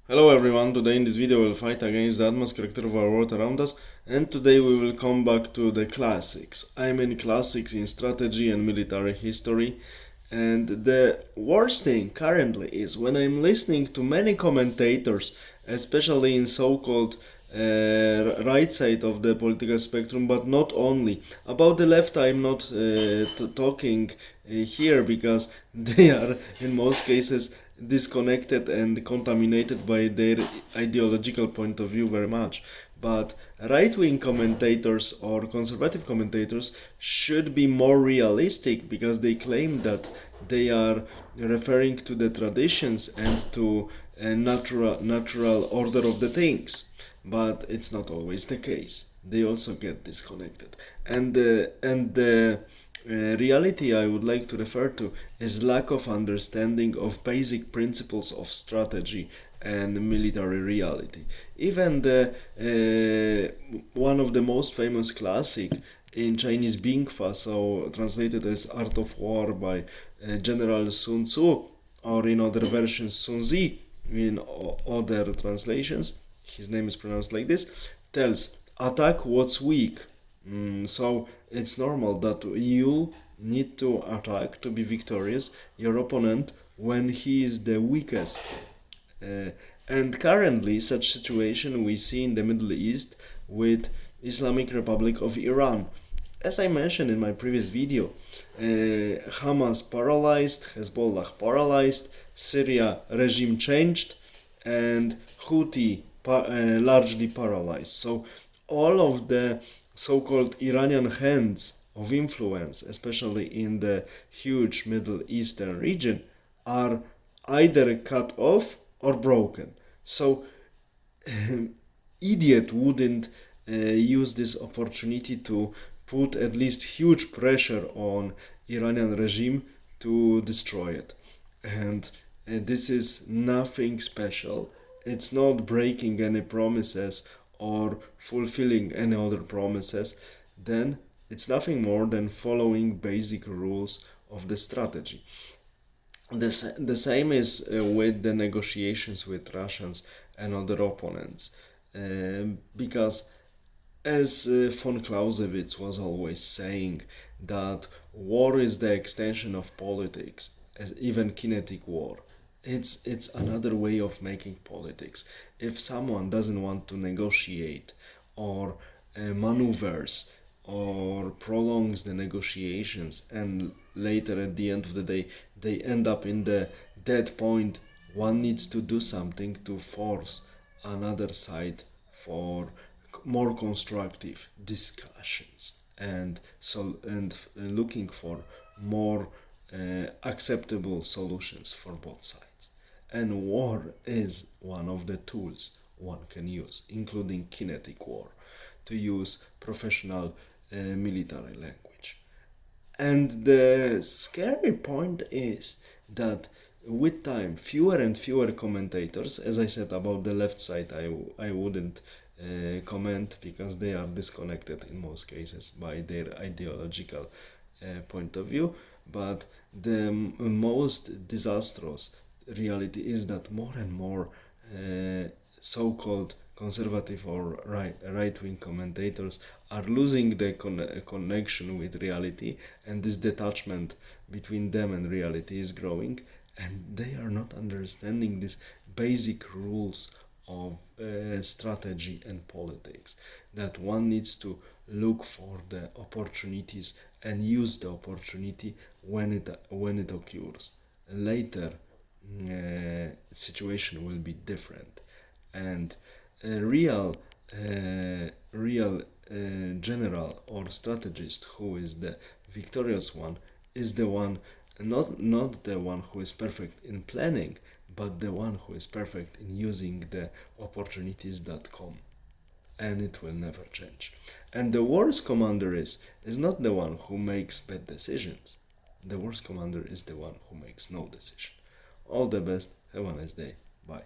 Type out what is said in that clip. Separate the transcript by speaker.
Speaker 1: Hello everyone, today in this video we'll fight against the atmos character of our world around us, and today we will come back to the classics. I mean classics in strategy and military history. And the worst thing currently is when I'm listening to many commentators, especially in so-called right side of the political spectrum, but not only. About the left I'm not talking here because they are in most cases disconnected and contaminated by their ideological point of view very much. But right-wing commentators or conservative commentators should be more realistic because they claim that they are referring to the traditions and to a natural order of the things. But it's not always the case. They also get disconnected. And the reality I would like to refer to is lack of understanding of basic principles of strategy and military reality. Even the one of the most famous classic in Chinese Bingfa, so translated as Art of War by General Sun Tzu, or in other versions Sun Zi in other translations, his name is pronounced like this, tells attack what's weak. So it's normal that you need to attack to be victorious your opponent when he is the weakest. Uh, and currently such situation we see in the Middle East with Islamic Republic of Iran. As I mentioned in my previous video, Hamas paralyzed, Hezbollah paralyzed, Syria regime changed, and Houthi largely paralyzed. So all of the so-called Iranian hands of influence, especially in the huge Middle Eastern region, are either cut off or broken. So idiot wouldn't use this opportunity to put at least huge pressure on Iranian regime to destroy it. And this is nothing special. It's not breaking any promises or fulfilling any other promises. Then it's nothing more than following basic rules of the strategy. The same is with the negotiations with Russians and other opponents, because as von Clausewitz was always saying, that war is the extension of politics, as even kinetic war. It's another way of making politics. If someone doesn't want to negotiate or maneuvers or prolongs the negotiations, and later at the end of the day they end up in the dead point, one needs to do something to force another side for more constructive discussions and looking for more acceptable solutions for both sides. And war is one of the tools one can use, including kinetic war, to use professional military language. And the scary point is that with time, fewer and fewer commentators, as I said about the left side, I wouldn't comment because they are disconnected in most cases by their ideological point of view. But the most disastrous reality is that more and more so-called conservative or right-wing commentators are losing the connection with reality, and this detachment between them and reality is growing, and they are not understanding these basic rules of strategy and politics, that one needs to look for the opportunities and use the opportunity when it occurs. Later situation will be different, and a real general or strategist who is the victorious one is the one, not the one who is perfect in planning, but the one who is perfect in using the opportunities that come. And it will never change. And the worst commander is not the one who makes bad decisions. The worst commander is the one who makes no decision. All the best. Have a nice day. Bye.